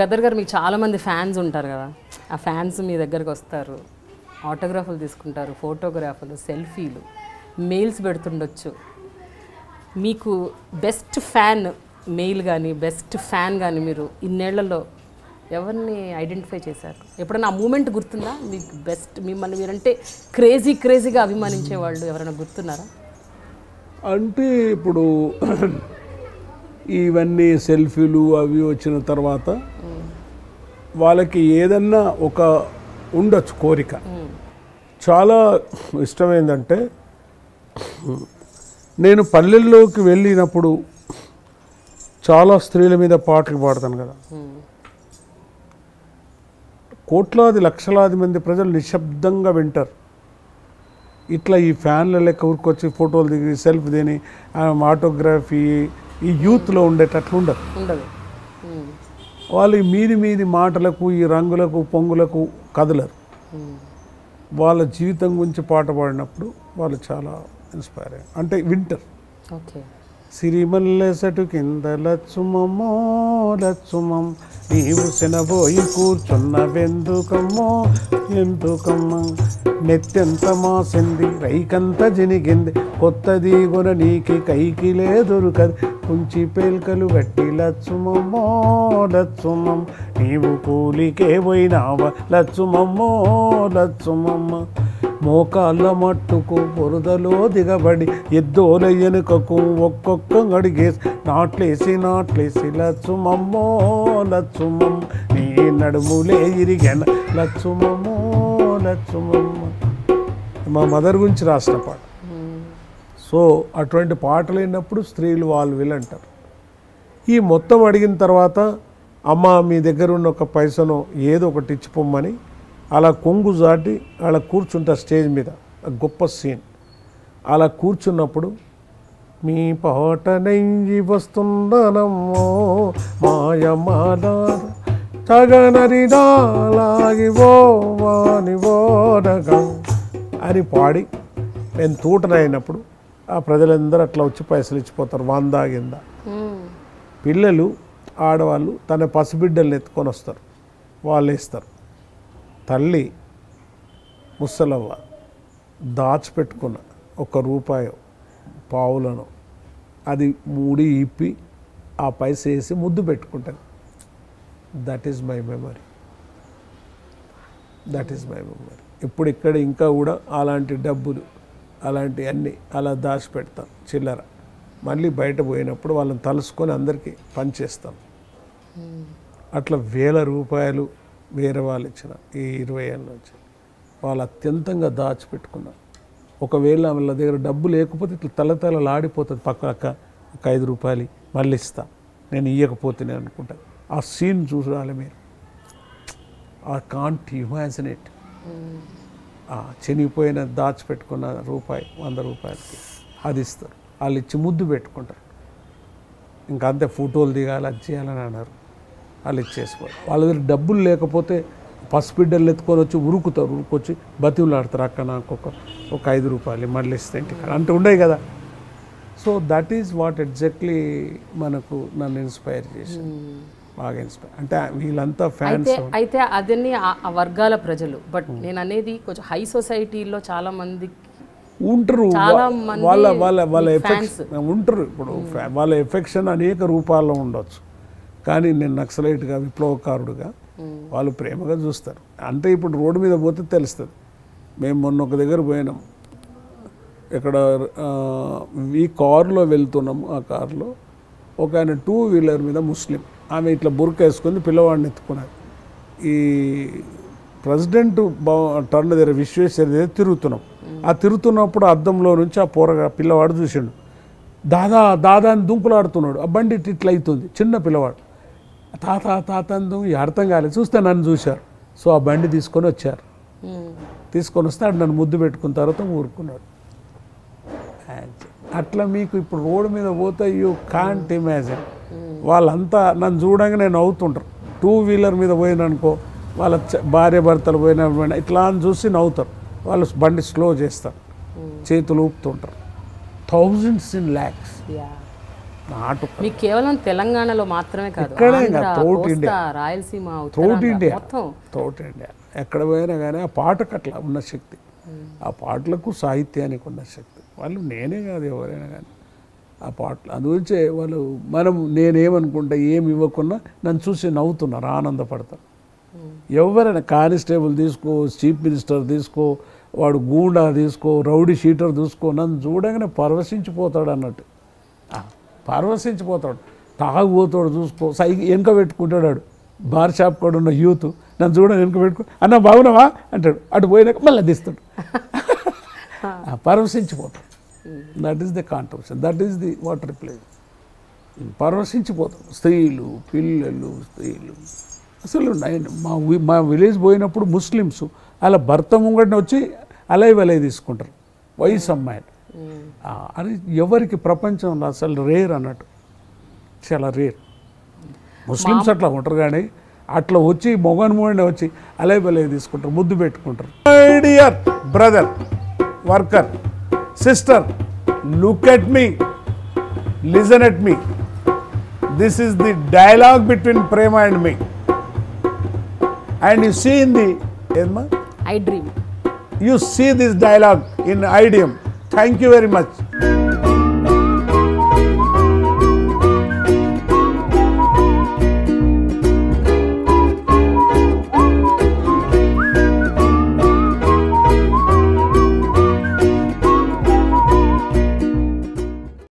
గదర్ గారు మీకు చాలామంది ఫ్యాన్స్ ఉంటారు కదా, ఆ ఫ్యాన్స్ మీ దగ్గరకు వస్తారు, ఆటోగ్రాఫ్లు తీసుకుంటారు, ఫోటోగ్రాఫ్లు, సెల్ఫీలు, మెయిల్స్ పెడుతుండొచ్చు. మీకు బెస్ట్ ఫ్యాన్ మెయిల్ కానీ బెస్ట్ ఫ్యాన్ కానీ మీరు ఇన్నేళ్లలో ఎవరిని ఐడెంటిఫై చేశారు? ఎప్పుడైనా ఆ మూమెంట్ గుర్తుందా మీకు? బెస్ట్ మిమ్మల్ని మీరంటే క్రేజీగా అభిమానించే వాళ్ళు ఎవరైనా గుర్తున్నారా? అంటే ఇప్పుడు ఇవన్నీ సెల్ఫీలు అవి వచ్చిన తర్వాత వాళ్ళకి ఏదన్నా ఒక ఉండొచ్చు కోరిక. చాలా ఇష్టమైందంటే నేను పల్లెల్లోకి వెళ్ళినప్పుడు చాలా స్త్రీల మీద పాటలు పాడతాను కదా, కోట్లాది లక్షలాది మంది ప్రజలు నిశ్శబ్దంగా వింటారు. ఇట్లా ఈ ఫ్యాన్ల లెక్క ఊరుకొచ్చి ఫోటోలు దిగి సెల్ఫీ దిని ఆటోగ్రఫీ ఈ యూత్లో ఉండేటట్లు ఉండదు. వాళ్ళు ఈ మీది మాటలకు ఈ రంగులకు పొంగులకు కదలరు. వాళ్ళ జీవితం గురించి పాట పాడినప్పుడు వాళ్ళు చాలా ఇన్స్పైర్ అయ్యారు, అంటే వింటర్. సిరిమల్లెసటు కింద లచ్చుమమ్మో లచ్చుమం నీవు శనబోయి కూర్చున్నవెందుకమ్మో ఎందుకమ్మ నెత్తెంత మాసింది రైకంత జినిగింది కొత్తది గుణ నీకి కైకి లేదొరుకది కుంచి పేల్కలు గట్టి లచ్చుమమ్మో లచ్చుమం నీవు కూలికే పోయినావ లచ్చుమమ్మో లచ్చుమమ్మ మోకాళ్ళ మట్టుకు బురదలో దిగబడి ఎద్దోల ఎనుకకు ఒక్కొక్క అడిగేసి నాట్లేసి లచ్చుమమ్మో లచ్చుమమ్మ నీ నడుములే ఇరిగెన లచ్చుమమ్మో లచ్చుమమ్మ. మా మదర్ గురించి రాసిన పాట. సో అటువంటి పాటలు అయినప్పుడు స్త్రీలు వాళ్ళు వీళ్ళంటారు. ఈ మొత్తం అడిగిన తర్వాత అమ్మ మీ దగ్గర ఉన్న ఒక పైసను ఏదో ఒకటి ఇచ్చిపోమ్మని అలా కొంగు జాటి అలా కూర్చుంటా స్టేజ్ మీద. గొప్ప సీన్. అలా కూర్చున్నప్పుడు మీ పాట నెయ్యి వస్తుందనమ్మో మాయమాల తగనరిడాలాగి ఓ వాని ఓడగా అని పాడి నేను తూటనైనప్పుడు ఆ ప్రజలందరూ అట్లా వచ్చి పైసలు ఇచ్చిపోతారు. వందాగిందా పిల్లలు ఆడవాళ్ళు తన పసిబిడ్డల్ని ఎత్తుకొని వస్తారు, వాళ్ళు ఇస్తారు. తల్లి ముసలవ్వ దాచిపెట్టుకున్న ₹1 పావులను అది మూడి ఇప్పి ఆ పైస వేసి ముద్దు పెట్టుకుంటాను. That is my memory. ఇప్పుడు ఇక్కడ ఇంకా కూడా అలాంటి డబ్బులు అలాంటి అన్నీ అలా దాచిపెడతాను చిల్లర. మళ్ళీ బయట పోయినప్పుడు వాళ్ళని తలుసుకొని అందరికీ పనిచేస్తాను. అట్లా ₹1000 వేరే వాళ్ళు ఇచ్చిన ఈ 20 ఏళ్ళ నుంచి వాళ్ళు అత్యంతంగా దాచిపెట్టుకున్నారు. ఒకవేళ వాళ్ళ దగ్గర డబ్బు లేకపోతే ఇట్లా తలతలలాడిపోతుంది. పక్క ఒక ₹5 మళ్ళీ ఇస్తా నేను ఇవ్వకపోతేనే అనుకుంటాను. ఆ సీన్ చూడాలి మీరు. ఆ కాంట్ ఇమాజిన్ ఇట్. చెనిగిపోయిన దాచిపెట్టుకున్న ₹100 అది ఇస్తారు. వాళ్ళు ఇచ్చి ముద్దు పెట్టుకుంటారు. ఇంకా అంతే ఫోటోలు దిగాలి అది చేయాలని అన్నారు. వాళ్ళు ఇచ్చేసుకోవాలి. వాళ్ళ దగ్గర డబ్బులు లేకపోతే పసిబిడ్డలు ఎత్తుకొని వచ్చి ఉరుకొచ్చి బతివులాడతారు. అక్కడ నాకు ఒక ₹5 మళ్ళీ ఇస్తే ఇంటికి అంటే ఉండవు కదా. So that is what exactly మనకు నన్ను ఇన్స్పైర్ చేసింది, బాగా ఇన్స్పైర్. అంటే వీళ్ళంతా ఫ్యాన్స్. అయితే అదన్నీ ఆ వర్గాల ప్రజలు. బట్ నేను అనేది కొంచెం హై సొసైటీలో చాలా మంది ఉంటారు. వాళ్ళ ఎఫెక్షన్ ఉంటారు. ఇప్పుడు వాళ్ళ ఎఫెక్షన్ అనేక రూపాల్లో ఉండొచ్చు. కానీ నేను నక్సలైట్గా విప్లవకారుడుగా వాళ్ళు ప్రేమగా చూస్తారు. అంటే ఇప్పుడు రోడ్డు మీద పోతే తెలుస్తుంది. మేము మొన్న ఒక దగ్గర పోయినాం. ఇక్కడ ఈ కారులో వెళ్తున్నాము. ఆ కారులో ఒక ఆయన 2 వీలర్ మీద ముస్లిం ఆమె ఇట్లా బుర్కా వేసుకొని పిల్లవాడిని ఎత్తుకున్నారు. ఈ ప్రెసిడెంట్ టర్న్ దగ్గర విశ్వేశ్వర దగ్గర తిరుగుతున్నాం. ఆ తిరుగుతున్నప్పుడు అద్దంలో నుంచి ఆ పిల్లవాడు చూసిండు. దాదా అని దుంకులాడుతున్నాడు. ఆ బండి ఇట్లా అవుతుంది. చిన్న పిల్లవాడు తాత అని అర్థం కాలేదు. చూస్తే నన్ను చూశారు. సో ఆ బండి తీసుకొని వచ్చారు. తీసుకొని వస్తే అటు నన్ను ముద్దు పెట్టుకున్న తర్వాత ఊరుకున్నాడు. అట్లా మీకు ఇప్పుడు రోడ్డు మీద పోతే యూ కాంట్ ఇమాజిన్. వాళ్ళంతా నన్ను చూడంగా నేను నవ్వుతుంటారు. 2 వీలర్ మీద పోయిననుకో వాళ్ళ భార్య భర్తలు పోయిన ఇట్లా అని చూసి నవ్వుతారు. వాళ్ళు బండి స్లో చేస్తారు, చేతులు ఊపుతుంటారు. thousands in lakhs. నాటు మీకు కేవలం తెలంగాణలో మాత్రమే కాదు, ఇక్కడే ఆంధ్ర, కాదు, throughout Kosta, India. Rayalaseema, throughout Uttarandhra India మొత్తం. త్రౌట్ ఇండియా ఎక్కడ పోయినా కానీ ఆ పాటకు అట్లా ఉన్న శక్తి, ఆ పాటలకు సాహిత్యానికి ఉన్న శక్తి. వాళ్ళు నేనే కాదు ఎవరైనా కానీ ఆ పాటలు అందుగురించే వాళ్ళు నేనేమనుకుంటా ఏమి ఇవ్వకున్నా నన్ను చూసి నవ్వుతున్నారు, ఆనందపడతారు. ఎవరైనా కానిస్టేబుల్ తీసుకో, చీఫ్ మినిస్టర్ తీసుకో, వాడు గూండా తీసుకో, రౌడీ షీటర్ తీసుకో, నన్ను చూడగానే పరవశించిపోతాడు అన్నట్టు, పరవశించిపోతాడు. తాగుపోతాడు చూసుకో, వెనక పెట్టుకుంటాడు. వాడు బార్ షాప్ కూడా ఉన్న యూత్ నన్ను చూడ వెనక పెట్టుకో, అన్న బాగున్నావా అంటాడు. అటు పోయినాక మళ్ళీ తీస్తాడు. పరవశించిపోతాడు. That is the contribution, that is the what reply. పరవశించిపోతాడు. స్త్రీలు, పిల్లలు, అసలు మా విలేజ్ పోయినప్పుడు ముస్లిమ్స్ అలా భర్త ముంగడిని వచ్చి అలై తీసుకుంటారు, వయసు అమ్మాయిలు. అది ఎవరికి ప్రపంచంలో అసలు రేర్ అన్నట్టు, చాలా రేర్. ముస్లిమ్స్ అట్లా ఉంటారు కానీ అట్లా వచ్చి మొగని వచ్చి అలై తీసుకుంటారు, ముద్దు పెట్టుకుంటారు. My dear brother, worker, sister, look at me, listen at me. This is the dialogue between Prema and me. And you see in the I dream. You see this dialogue in idiom. Thank you very much.